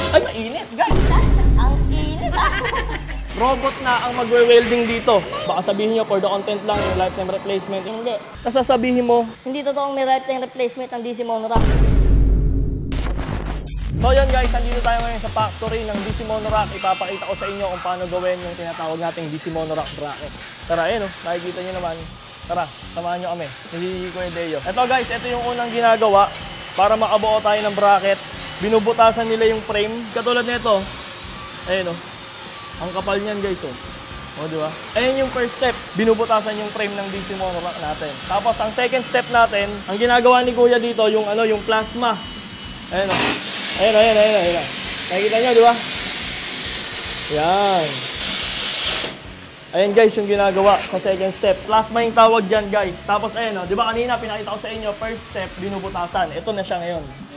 Ay, mainit, guys. Ang init ah. Robot na ang magwe-welding dito. Baka sabihin nyo, for the content lang, yung lifetime replacement. Hindi. Kasasabihin mo, Hindi totoong may lifetime replacement ang DC Monorack. so yun guys, nandito tayo ngayon sa factory ng DC Monorack. Ipapakita ko sa inyo kung paano gawin yung tinatawag nating DC Monorack bracket. Tara, ayun oh, nakikita nyo naman. Tara, samahan nyo kami. Hindi ko ideo. Ito guys, ito yung unang ginagawa para makabuo tayo ng bracket. Binubutasan nila yung frame. Katulad nito. Ayun oh. Ang kapal niyan guys oh. O di ba? Ayun yung first step. Binubutasan yung frame ng DC Monorack natin. Tapos ang second step natin, ang ginagawa ni Kuya dito yung yung plasma. Ayun oh. Ayun. Nakikita nyo, di ba? Yan. Ayan guys, yung ginagawa sa second step. Plasma yung tawag dyan guys. Tapos ayun, di ba kanina pinakita ko sa inyo, first step, binubutasan. Ito na siya ngayon.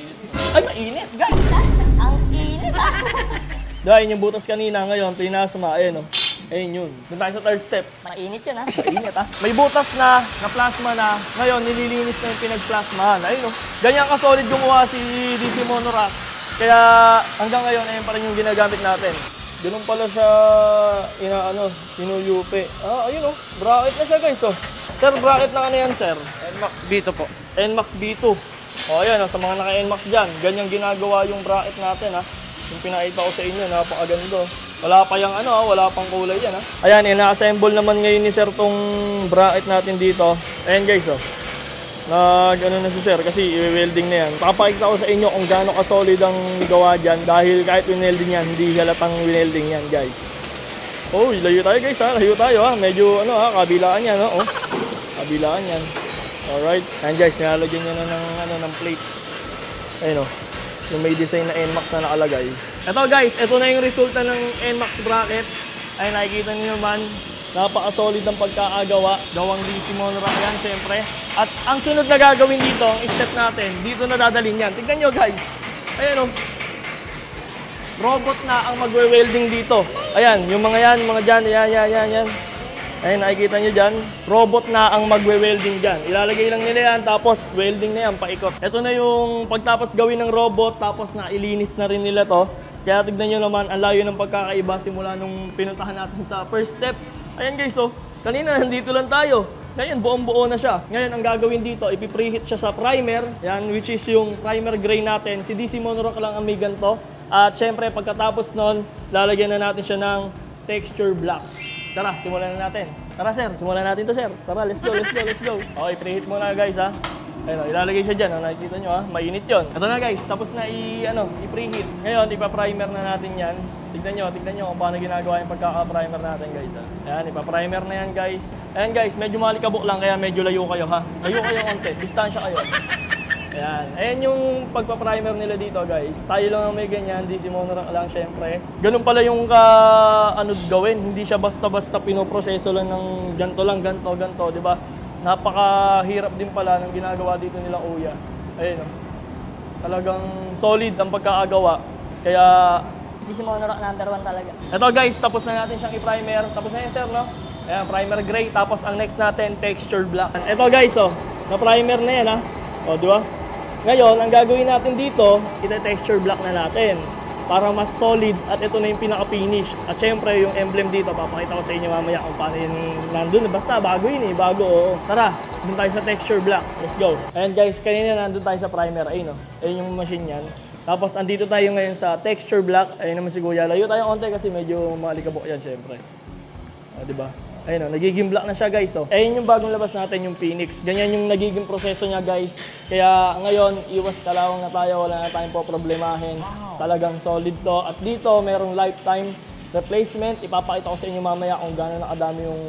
Ay, mainit guys! Ang init ah. Diba, yun yung butas kanina ngayon, pinasma. Ayun ayun yun. Doon tayo sa third step. Mainit yun ah. Mainit ah. May butas na plasma na. Ngayon, nililinis na yung pinagplasmahan. Ayun ganyan ka-solid gumawa si DC Monorack. Kaya hanggang ngayon, ayun pa rin yung ginagamit natin. Ganun pala siya, sinuyupi. Ayun bracket na siya guys Sir, bracket na ano yan sir? NMAX B2 po. NMAX B2. Ayan sa mga naka-NMAX dyan, ganyan ginagawa yung bracket natin Yung pinakita ko sa inyo, napakaganda. Wala pa yung wala pang kulay yan Ayan, ina-assemble naman ngayon ni sir tong bracket natin dito. Ayan guys na si sir kasi i-welding na yan. Papakita ko sa inyo kung gaano ka-solid ang gawa dyan dahil kahit winelding yan, hindi halatang winelding yan guys. Layo tayo guys layo tayo medyo kabilaan yan kabilaan yan. Alright, and guys, nilalagyan nyo na ng plate. Ayun yung may design na NMAX na nakalagay. Ito guys, ito na yung resulta ng NMAX bracket. Ay nakikita niyo naman, napaka-solid ng pagkakagawa. Gawang DC Monorack yan, syempre. At ang sunod na gagawin dito, ang step natin, dito na dadalhin yan. Tignan nyo guys. Ayan robot na ang magwe-welding dito. Ayan, yung mga yan, mga dyan, yan. Ayan, nakikita nyo dyan. Robot na ang magwe-welding dyan. Ilalagay lang nila yan, tapos welding na yan, paikot. Ito na yung pagtapos gawin ng robot, tapos na ilinis na rin nila to. Kaya tignan nyo naman, ang layo ng pagkakaiba simula nung pinuntahan natin sa first step. Ayan guys, kanina nandito lang tayo. Ngayon, buong-buo na siya. Ngayon, ang gagawin dito, ipipreheat siya sa primer. Yan, which is yung primer gray natin. Si DC Monorack lang ang may ganito. At syempre, pagkatapos nun, lalagyan na natin siya ng texture black. Tara, simulan na natin. Tara sir, simulan natin to sir. Tara, let's go. Okay, preheat muna guys Ayun, ilalagay siya dyan. Nakikita nyo mainit yon. Ito na guys, tapos na i-preheat. Ngayon, ipa-primer na natin yan. Tignan nyo kung paano ginagawa yung pagkaka-primer natin guys Ayan, ipa-primer na yan guys. Ayan guys, medyo malikabok lang kaya medyo layo kayo Layo kayo konti, distansya kayo. Ayan yung pagpa-primer nila dito guys. Tayo lang ang may ganyan, DC Monorack lang syempre. Ganun pala yung gawin. Hindi siya basta-basta pinoproseso lang ng ganto, di ba? Napakahirap din pala ng ginagawa dito nila Kuya. Ayun talagang solid ang pagkakagawa. Kaya DC Monorack #1 talaga. Ito guys, tapos na natin siyang i-primer. Tapos na yun sir Ayan, primer gray. Tapos ang next natin, texture black. Ito guys na-primer na yan di ba? Ngayon, ang gagawin natin dito, ita-texture black na natin para mas solid at ito na yung pinaka-finish. At syempre, yung emblem dito, papakita ko sa inyo mamaya kung paano yun nandun. Basta, bago yun bago. Tara, dun tayo sa texture black. Let's go. Ayan guys, kanina nandun tayo sa primer. Ayun ayun yung machine yan. Tapos, andito tayo ngayon sa texture black. Ayun naman si Kuya. Layo tayo konti kasi medyo malikabok yan syempre. Diba? Ayun nagiging black na siya guys Ayun yung bagong labas natin, yung Phoenix. Ganyan yung nagiging proseso niya guys. Kaya ngayon, iwas kalawang na tayo. Wala na tayong poproblemahin. Talagang solid to. At dito, merong lifetime replacement. Ipapakita ko sa inyo mamaya kung gaano nakadami yung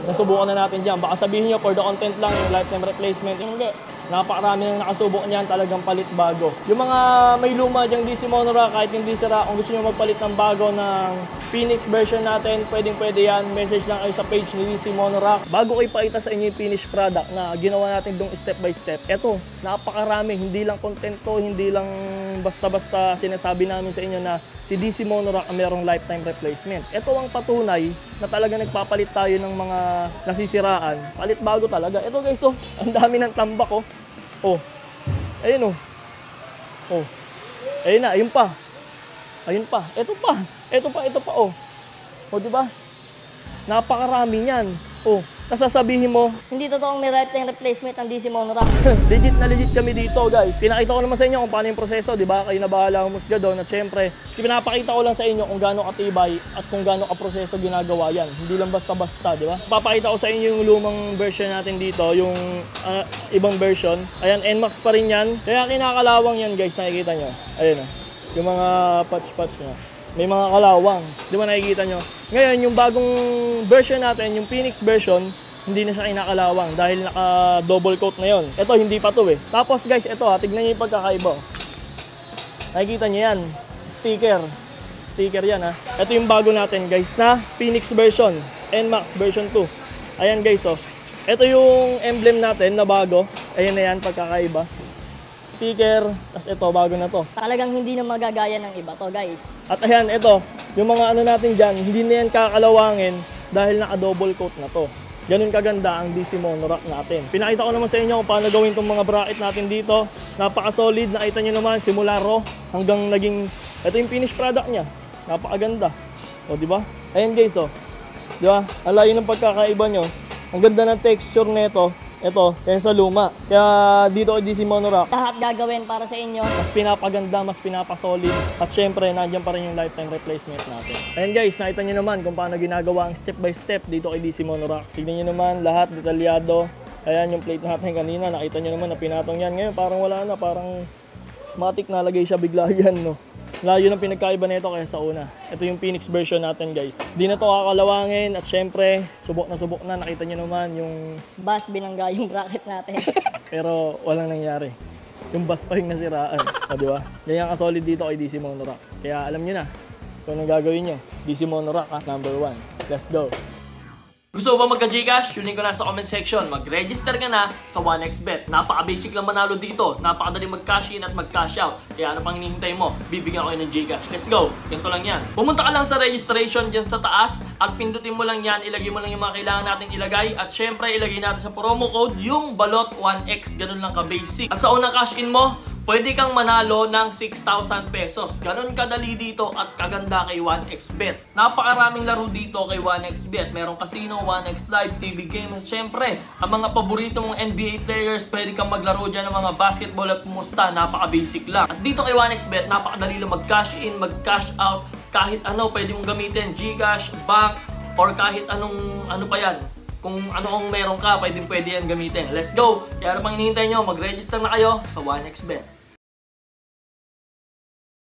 nasubukan na natin dyan. Baka sabihin nyo, for the content lang, yung lifetime replacement. Hindi. Napakarami nang nakasubok niyan, talagang palit bago. Yung mga may luma dyang DC Monorack, kahit hindi sira, kung gusto nyo magpalit ng bago ng Phoenix version natin, pwedeng-pwede yan. Message lang kayo sa page ni DC Monorack. Bago ko ipakita sa inyo yung finished product na ginawa natin dong step by step, eto, napakarami. Hindi lang content to, hindi lang basta-basta sinasabi namin sa inyo na si DC Monorack ang merong lifetime replacement. Ito ang patunay na talaga nagpapalit tayo ng mga nasisiraan. Palit bago talaga. Ito guys, ang dami ng tambak ayun ayun na, ayun pa. Ayun pa. Ito pa, oh. O, di ba? Napakarami niyan. Oh, sasabihin mo, Hindi totoong may lifetime replacement ang DC Monorack. legit na legit kami dito, guys. Pinakita ko naman sa inyo kung paano yung proseso, di ba? Kayo na bahala humusga doon. At syempre, pinapakita ko lang sa inyo kung gaano katibay at kung gaano kaproseso ginagawa yan. Hindi lang basta-basta, di ba? Papakita ko sa inyo yung lumang version natin dito, yung ibang version. Ayan, NMAX pa rin yan. Kaya kinakalawang yan, guys, nakikita nyo. Ayun, yung mga patch-patch nyo. May mga kalawang. Di ba nakikita nyo? Ngayon, yung bagong version natin, yung Phoenix version, hindi na siya kinakalawang dahil naka-double coat na yon. Ito, hindi pa to eh. Tapos guys, ito tignan nyo yung pagkakaiba. Nakikita nyo yan. Sticker. Sticker yan ha. Ito yung bago natin guys na Phoenix version. NMAX version 2. Ayan guys oh. Ito yung emblem natin na bago. Ayan na yan, pagkakaiba. Sticker, tas ito, bago na to. Talagang hindi na magagaya ng iba to, guys. At ayan, ito, yung mga ano natin dyan, hindi na yan kakalawangin dahil naka-double coat na to. Ganun kaganda ang DC Monorack natin. Pinakita ko naman sa inyo kung paano gawin itong mga bracket natin dito. Napaka-solid, nakita nyo naman, simula raw hanggang naging, ito yung finished product niya. Napakaganda. O, di ba? Ayan guys, o. Di ba? Ang layo ng pagkakaiba nyo. Ang ganda ng texture nito. Ito, kaya sa luma. Kaya dito kay DC Monorack, Lahat gagawin para sa inyo. mas pinapaganda, mas pinapasolid. At syempre, nandiyan pa rin yung lifetime replacement natin. Ayan guys, nakita nyo naman kung paano ginagawa ang step by step dito kay DC Monorack. Tignan nyo naman, lahat detalyado. Ayan yung plate natin kanina, nakita nyo naman na pinatong yan. Ngayon parang wala na, parang matik nalagay siya bigla yan, no? Layo ng pinagkaiba nito kaya sa una. Ito yung Phoenix version natin guys. Di na to kakalawangin at syempre, subok na. Nakita nyo naman yung... Bas binangga yung bracket natin. Pero walang nangyari. Yung bus pa yung nasiraan. O, di ba? Ganyan ka-solid dito kay DC Monorack. Kaya alam nyo na kung anong gagawin nyo. DC Monorack number 1. Let's go! Gusto mo ba magka-Gcash? Yung link ko na sa comment section. Mag-register ka na sa 1xBet. Napaka-basic lang manalo dito. Napakadali mag-cash in at mag-cash out. Kaya ano pang hinihintay mo? Bibigyan ko kayo ng Gcash. Let's go! Ganito lang yan. Pumunta ka lang sa registration dyan sa taas at pindutin mo lang yan. Ilagay mo lang yung mga kailangan natin ilagay. At syempre, ilagay natin sa promo code yung balot 1x. Ganun lang ka-basic. At sa unang cash in mo, pwede kang manalo ng 6,000 pesos. Ganon kadali dito at kaganda kay 1xBet. Napakaraming laro dito kay 1xBet. Merong casino, 1x Live, TV games. Siyempre, ang mga paborito mong NBA players, pwede kang maglaro dyan ng mga basketball at kumusta. Napaka-basic lang. At dito kay 1xBet, napakadali lang mag-cash in, mag-cash out. Kahit ano, pwede mong gamitin. Gcash, bank, or kahit anong ano pa yan. Kung ano ang meron ka, pwede yan gamitin. Let's go! Kaya ano pang hinihintay nyo, mag-register na kayo sa 1xBet.